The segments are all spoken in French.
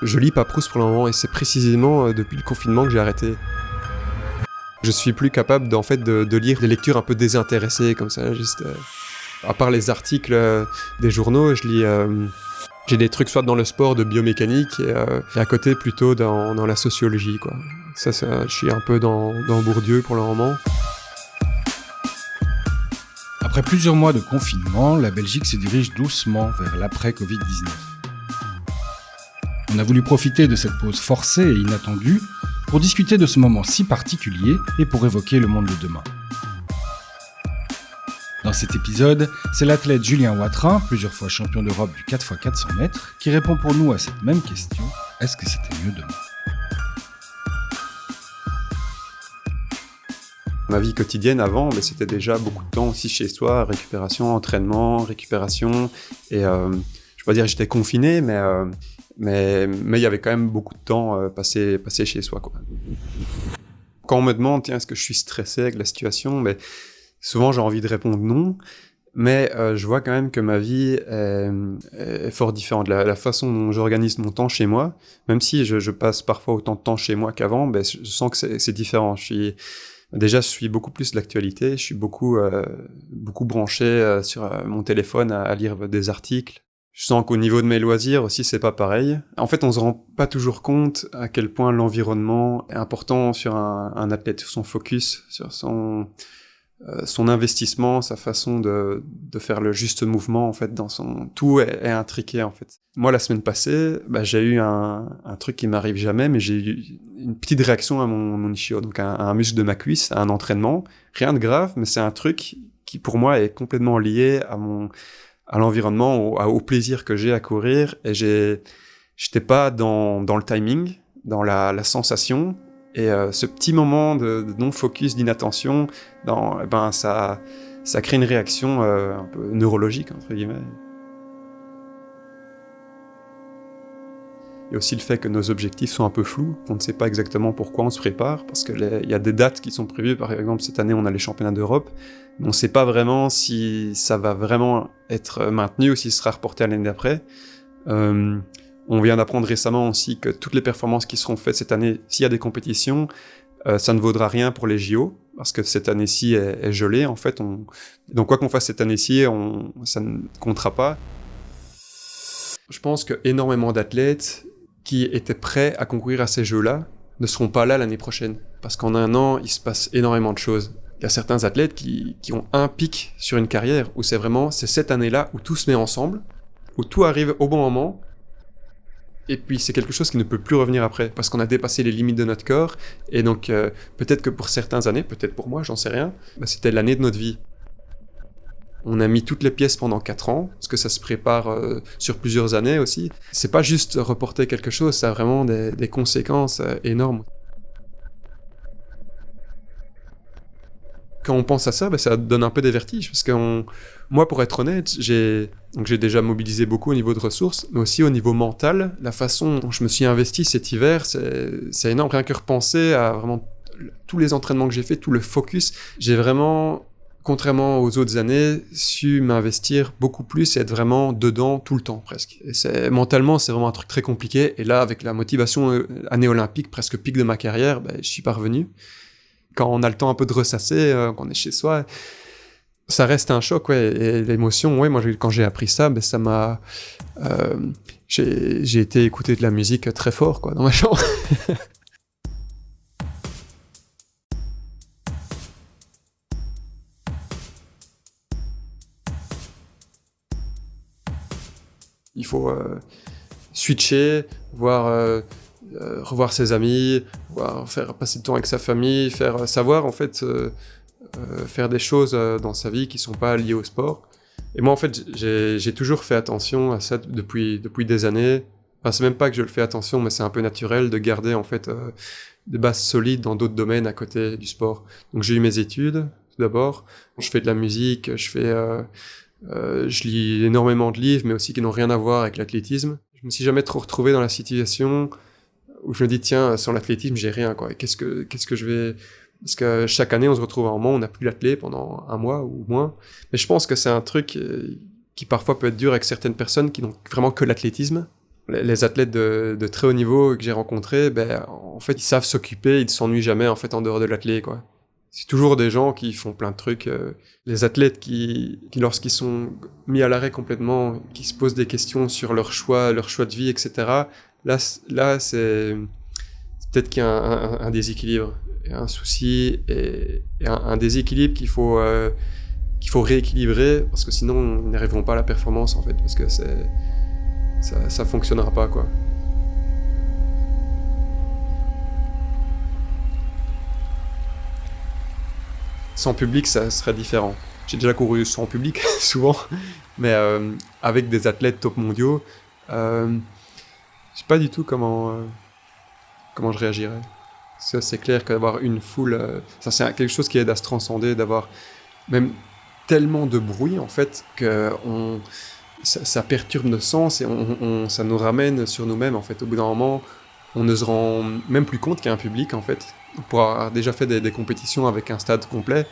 Je lis pas Proust pour le moment et c'est précisément depuis le confinement que j'ai arrêté. Je suis plus capable de lire des lectures un peu désintéressées comme ça, juste à part les articles des journaux, je lis j'ai des trucs soit dans le sport de biomécanique et à côté plutôt dans la sociologie quoi. Ça je suis un peu dans Bourdieu pour le moment. Après plusieurs mois de confinement, la Belgique se dirige doucement vers l'après-Covid-19. On a voulu profiter de cette pause forcée et inattendue pour discuter de ce moment si particulier et pour évoquer le monde de demain. Dans cet épisode, c'est l'athlète Julien Watrin, plusieurs fois champion d'Europe du 4x400 mètres, qui répond pour nous à cette même question, est-ce que c'était mieux demain ? Ma vie quotidienne avant, mais c'était déjà beaucoup de temps aussi chez soi, récupération, entraînement, récupération. Et je ne vais pas dire que j'étais confiné, mais il y avait quand même beaucoup de temps passé chez soi, quoi. Quand on me demande, tiens, est-ce que je suis stressé avec la situation, mais souvent j'ai envie de répondre non. Mais je vois quand même que ma vie est fort différente. La façon dont j'organise mon temps chez moi, même si je passe parfois autant de temps chez moi qu'avant, je sens que c'est différent. Je suis beaucoup plus de l'actualité, je suis beaucoup branché sur mon téléphone à lire des articles. Je sens qu'au niveau de mes loisirs aussi, c'est pas pareil. En fait, on se rend pas toujours compte à quel point l'environnement est important sur un athlète, sur son focus, sur son investissement, sa façon de faire le juste mouvement, en fait, tout est intriqué, en fait. Moi, la semaine passée, j'ai eu un truc qui m'arrive jamais, mais j'ai eu une petite réaction à mon ischio, donc un muscle de ma cuisse, à un entraînement. Rien de grave, mais c'est un truc qui, pour moi, est complètement lié à l'environnement, au plaisir que j'ai à courir, et j'étais pas dans le timing, dans la sensation. Et ce petit moment de non-focus, d'inattention, ça crée une réaction un peu neurologique, entre guillemets. Il y a aussi le fait que nos objectifs sont un peu flous, on ne sait pas exactement pourquoi on se prépare, parce qu'il y a des dates qui sont prévues, par exemple cette année on a les championnats d'Europe, mais on ne sait pas vraiment si ça va vraiment être maintenu ou si ce sera reporté à l'année d'après. On vient d'apprendre récemment aussi que toutes les performances qui seront faites cette année, s'il y a des compétitions, ça ne vaudra rien pour les JO, parce que cette année-ci est gelée, en fait. Donc quoi qu'on fasse cette année-ci, ça ne comptera pas. Je pense qu'énormément d'athlètes qui étaient prêts à concourir à ces Jeux-là ne seront pas là l'année prochaine, parce qu'en un an, il se passe énormément de choses. Il y a certains athlètes qui ont un pic sur une carrière, où c'est cette année-là où tout se met ensemble, où tout arrive au bon moment, et puis c'est quelque chose qui ne peut plus revenir après, parce qu'on a dépassé les limites de notre corps, et donc peut-être que pour certaines années, peut-être pour moi, j'en sais rien, c'était l'année de notre vie. On a mis toutes les pièces pendant 4 ans, parce que ça se prépare sur plusieurs années aussi. C'est pas juste reporter quelque chose, ça a vraiment des conséquences énormes. Quand on pense à ça, ça donne un peu des vertiges, parce que moi, pour être honnête, j'ai déjà mobilisé beaucoup au niveau de ressources, mais aussi au niveau mental. La façon dont je me suis investi cet hiver, c'est énorme. Rien que repenser à vraiment tous les entraînements que j'ai fait, tout le focus, j'ai vraiment, contrairement aux autres années, su m'investir beaucoup plus et être vraiment dedans tout le temps, presque. Et mentalement, c'est vraiment un truc très compliqué. Et là, avec la motivation année olympique, presque pic de ma carrière, je suis parvenu. Quand on a le temps un peu de ressasser, quand on est chez soi, ça reste un choc, ouais. Et l'émotion, ouais, moi, quand j'ai appris ça, ça m'a... j'ai été écouter de la musique très fort, quoi, dans ma chambre. Il faut switcher, revoir ses amis, faire passer du temps avec sa famille, savoir en fait faire des choses dans sa vie qui sont pas liées au sport. Et moi en fait j'ai toujours fait attention à ça depuis des années. Enfin c'est même pas que je le fais attention, mais c'est un peu naturel de garder en fait des bases solides dans d'autres domaines à côté du sport. Donc j'ai eu mes études tout d'abord, je fais de la musique, je lis énormément de livres, mais aussi qui n'ont rien à voir avec l'athlétisme. Je me suis jamais trop retrouvé dans la situation où je me dis tiens, sans l'athlétisme j'ai rien quoi. Qu'est-ce que je vais... Parce que chaque année on se retrouve à un moment où on n'a plus l'athlé pendant un mois ou moins. Mais je pense que c'est un truc qui parfois peut être dur avec certaines personnes qui n'ont vraiment que l'athlétisme. les athlètes de très haut niveau que j'ai rencontrés, en fait, ils savent s'occuper, ils ne s'ennuient jamais, en fait, en dehors de l'athlé, quoi. C'est toujours des gens qui font plein de trucs. Les athlètes qui, lorsqu'ils sont mis à l'arrêt complètement, qui se posent des questions sur leur choix de vie, etc., là c'est peut-être qu'il y a un déséquilibre, et un souci, et un déséquilibre qu'il faut rééquilibrer, parce que sinon, ils n'arriveront pas à la performance, en fait, parce que ça fonctionnera pas, quoi. Sans public, ça serait différent. J'ai déjà couru sans public, souvent, mais avec des athlètes top mondiaux, je sais pas du tout comment je réagirais. C'est clair qu'avoir une foule, ça c'est quelque chose qui aide à se transcender, d'avoir même tellement de bruit, en fait, que ça perturbe nos sens et ça nous ramène sur nous-mêmes, en fait. Au bout d'un moment, on ne se rend même plus compte qu'il y a un public, en fait. Pour avoir déjà fait des compétitions avec un stade complet,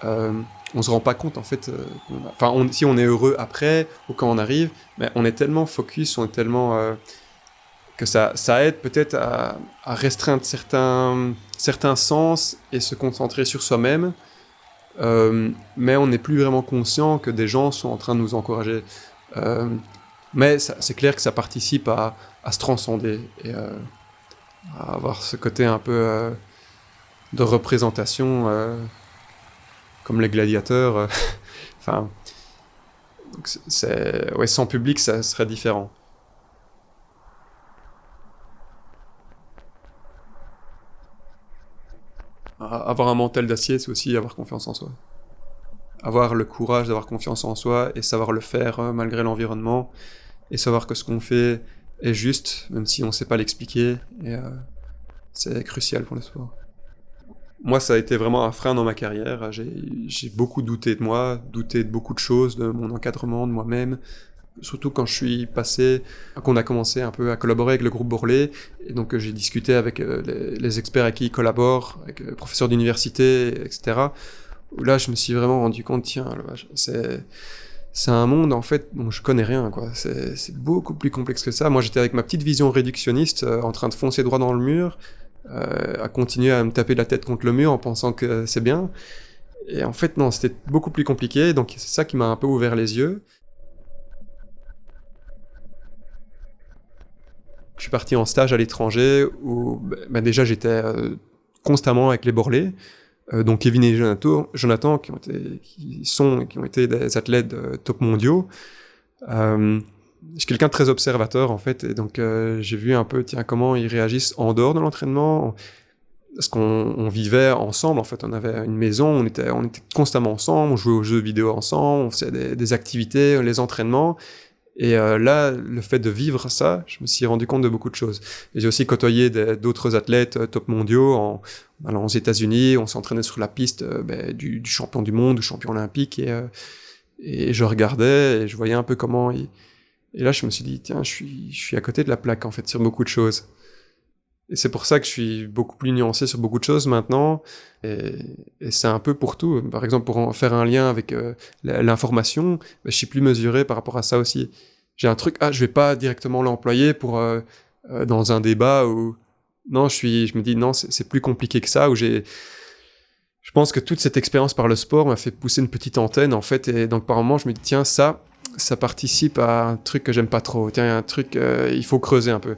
on se rend pas compte, en fait, si on est heureux après ou quand on arrive, mais on est tellement focus, on est tellement que ça aide peut-être à restreindre certains sens et se concentrer sur soi-même, mais on n'est plus vraiment conscient que des gens sont en train de nous encourager. Mais c'est clair que ça participe à se transcender et à avoir ce côté un peu de représentation, comme les gladiateurs. Enfin, donc ouais, sans public, ça serait différent. Avoir un mental d'acier, c'est aussi avoir confiance en soi. Avoir le courage d'avoir confiance en soi et savoir le faire malgré l'environnement, et savoir que ce qu'on fait est juste, même si on ne sait pas l'expliquer, et c'est crucial pour le sport. Moi, ça a été vraiment un frein dans ma carrière. J'ai beaucoup douté de moi, douté de beaucoup de choses, de mon encadrement, de moi-même. Surtout quand qu'on a commencé un peu à collaborer avec le groupe Borlée, et donc j'ai discuté avec les experts avec qui ils collaborent, avec les professeurs d'université, etc. Où là, je me suis vraiment rendu compte, tiens, c'est un monde, en fait, dont je connais rien, quoi. C'est beaucoup plus complexe que ça. Moi, j'étais avec ma petite vision réductionniste, en train de foncer droit dans le mur, à continuer à me taper la tête contre le mur en pensant que c'est bien. Et en fait, non, c'était beaucoup plus compliqué, donc c'est ça qui m'a un peu ouvert les yeux. Je suis parti en stage à l'étranger où déjà j'étais constamment avec les Borlés, donc Kevin et Jonathan qui ont été des athlètes top mondiaux. Je suis quelqu'un de très observateur, en fait, et donc j'ai vu un peu comment ils réagissent en dehors de l'entraînement, parce qu'on vivait ensemble, en fait. On avait une maison, on était constamment ensemble, on jouait aux jeux vidéo ensemble, on faisait des activités, les entraînements. Et là, le fait de vivre ça, je me suis rendu compte de beaucoup de choses. Et j'ai aussi côtoyé d'autres athlètes top mondiaux en allant aux États-Unis. On s'entraînait sur la piste du champion du monde, du champion olympique, et je regardais et je voyais un peu comment. Et là, je me suis dit, tiens, je suis à côté de la plaque, en fait, sur beaucoup de choses. Et c'est pour ça que je suis beaucoup plus nuancé sur beaucoup de choses maintenant. Et c'est un peu pour tout. Par exemple, pour en faire un lien avec l'information, je suis plus mesuré par rapport à ça aussi. J'ai un truc, je vais pas directement l'employer pour dans un débat où... Non, je me dis, non, c'est plus compliqué que ça, où je pense que toute cette expérience par le sport m'a fait pousser une petite antenne, en fait, et donc par moment, je me dis, tiens, ça participe à un truc que j'aime pas trop. Tiens, il y a un truc, il faut creuser un peu.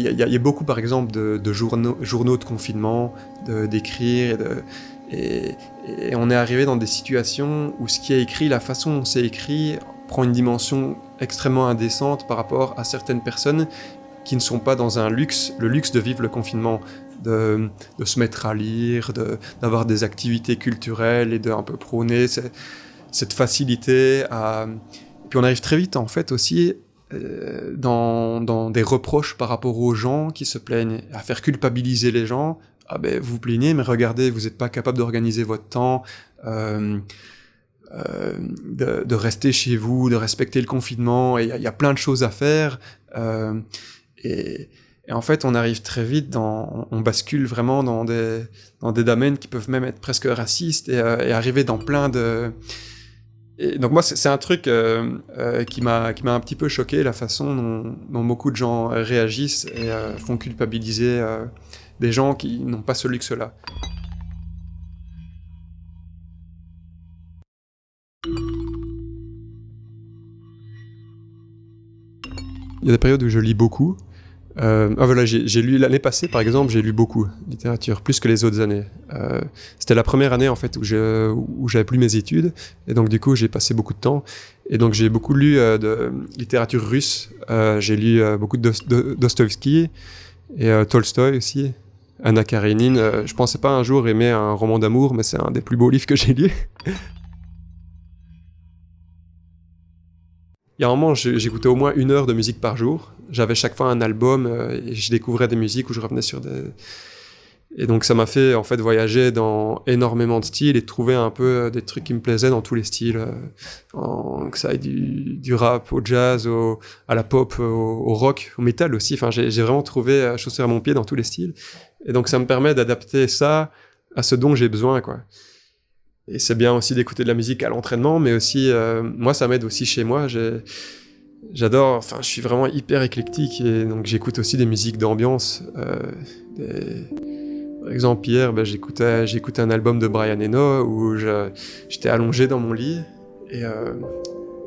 Il y a beaucoup, par exemple, de journaux de confinement, d'écrire, et on est arrivé dans des situations où ce qui est écrit, la façon dont c'est écrit, prend une dimension extrêmement indécente par rapport à certaines personnes qui ne sont pas dans le luxe de vivre le confinement, de se mettre à lire, d'avoir des activités culturelles et d'un peu prôner cette facilité à... Et puis on arrive très vite, en fait, aussi... dans des reproches par rapport aux gens qui se plaignent, à faire culpabiliser les gens. Vous vous plaignez, mais regardez, vous n'êtes pas capable d'organiser votre temps, de rester chez vous, de respecter le confinement, et il y a plein de choses à faire, et en fait on arrive très vite on bascule vraiment dans des domaines qui peuvent même être presque racistes, et arriver dans plein Et donc moi, c'est un truc qui m'a un petit peu choqué, la façon dont beaucoup de gens réagissent et font culpabiliser des gens qui n'ont pas ce luxe-là. Il y a des périodes où je lis beaucoup. Voilà, j'ai lu l'année passée, par exemple, j'ai lu beaucoup de littérature, plus que les autres années. C'était la première année en fait où j'avais plus mes études, et donc du coup j'ai passé beaucoup de temps. Et donc j'ai beaucoup lu de littérature russe. J'ai lu beaucoup de Dostoïevski et Tolstoï aussi. Anna Karénine. Je pensais pas un jour aimer un roman d'amour, mais c'est un des plus beaux livres que j'ai lus. Il y a un moment, j'écoutais au moins 1 heure de musique par jour. J'avais chaque fois un album et je découvrais des musiques où je revenais sur des... Et donc ça m'a fait en fait voyager dans énormément de styles et trouver un peu des trucs qui me plaisaient dans tous les styles. Que ça aille du rap au jazz, à la pop, au rock, au métal aussi. Enfin, j'ai vraiment trouvé chaussure à mon pied dans tous les styles. Et donc ça me permet d'adapter ça à ce dont j'ai besoin, quoi. Et c'est bien aussi d'écouter de la musique à l'entraînement, mais aussi, moi, ça m'aide aussi chez moi. J'adore, enfin, je suis vraiment hyper éclectique, et donc j'écoute aussi des musiques d'ambiance. Par exemple, hier, j'écoutais un album de Brian Eno où j'étais allongé dans mon lit et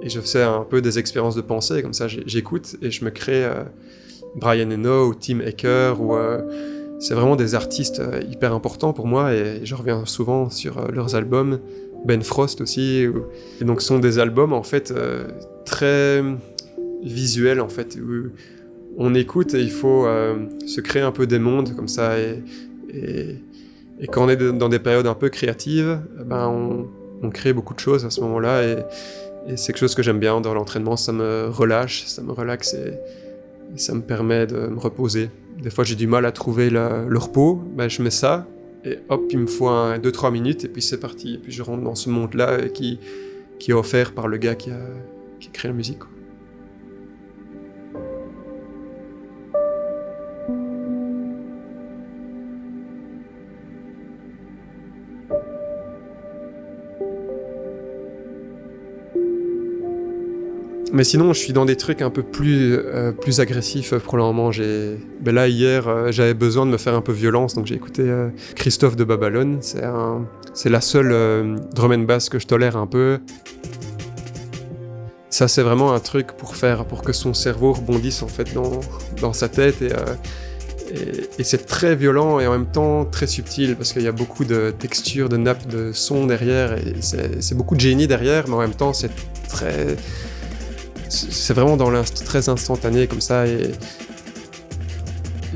je faisais un peu des expériences de pensée, comme ça, j'écoute et je me crée Brian Eno ou Tim Acker ou... c'est vraiment des artistes hyper importants pour moi et je reviens souvent sur leurs albums. Ben Frost aussi. Et donc ce sont des albums en fait très visuels en fait, où on écoute et il faut se créer un peu des mondes comme ça et quand on est dans des périodes un peu créatives, ben on crée beaucoup de choses à ce moment-là et c'est quelque chose que j'aime bien dans l'entraînement. Ça me relâche, ça me relaxe et ça me permet de me reposer. Des fois, j'ai du mal à trouver le repos. Ben, je mets ça, et hop, il me faut 2-3 minutes, et puis c'est parti. Et puis je rentre dans ce monde-là qui est offert par le gars qui a créé la musique, quoi. Mais sinon, je suis dans des trucs un peu plus agressifs pour le moment. Là, hier, j'avais besoin de me faire un peu violence, donc j'ai écouté Christophe de Babylone. C'est la seule drum and bass que je tolère un peu. Ça, c'est vraiment un truc pour que son cerveau rebondisse en fait dans sa tête. Et c'est très violent et en même temps très subtil, parce qu'il y a beaucoup de textures, de nappes, de sons derrière. Et c'est beaucoup de génie derrière, mais en même temps, c'est vraiment très instantané comme ça et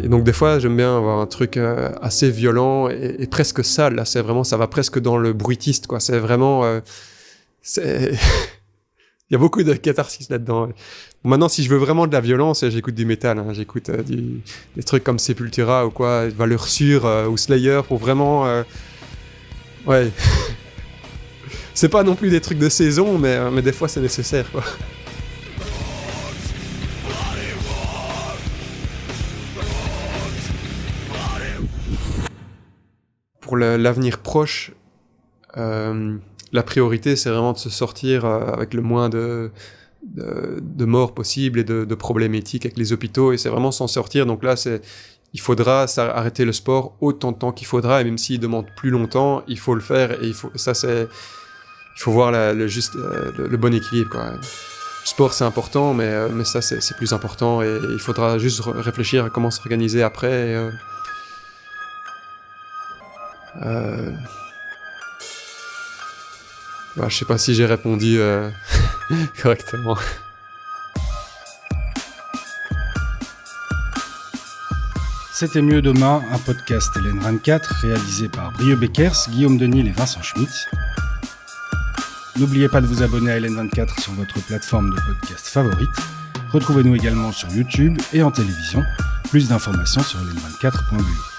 donc des fois j'aime bien avoir un truc assez violent et presque sale. Là c'est vraiment, ça va presque dans le bruitiste, quoi. C'est vraiment il y a beaucoup de catharsis là-dedans. Maintenant, si je veux vraiment de la violence, j'écoute du métal, hein. J'écoute des trucs comme Sepultura ou quoi, Valeur Sûre ou Slayer pour vraiment ouais. C'est pas non plus des trucs de saison, mais des fois c'est nécessaire, quoi. Pour l'avenir proche, la priorité, c'est vraiment de se sortir avec le moins de morts possibles et de problèmes éthiques avec les hôpitaux, et c'est vraiment s'en sortir. Donc là, il faudra arrêter le sport autant de temps qu'il faudra, et même s'il demande plus longtemps, il faut le faire, et il faut voir le bon équilibre, quoi. Le sport, c'est important, mais ça, c'est plus important, et il faudra juste réfléchir à comment s'organiser après. Je sais pas si j'ai répondu correctement. C'était Mieux demain, un podcast LN24 réalisé par Brieux Beckers, Guillaume Denil et Vincent Schmitt. N'oubliez pas de vous abonner à LN24 sur votre plateforme de podcast favorite. Retrouvez-nous également sur YouTube et en télévision. Plus d'informations sur ln24.bu.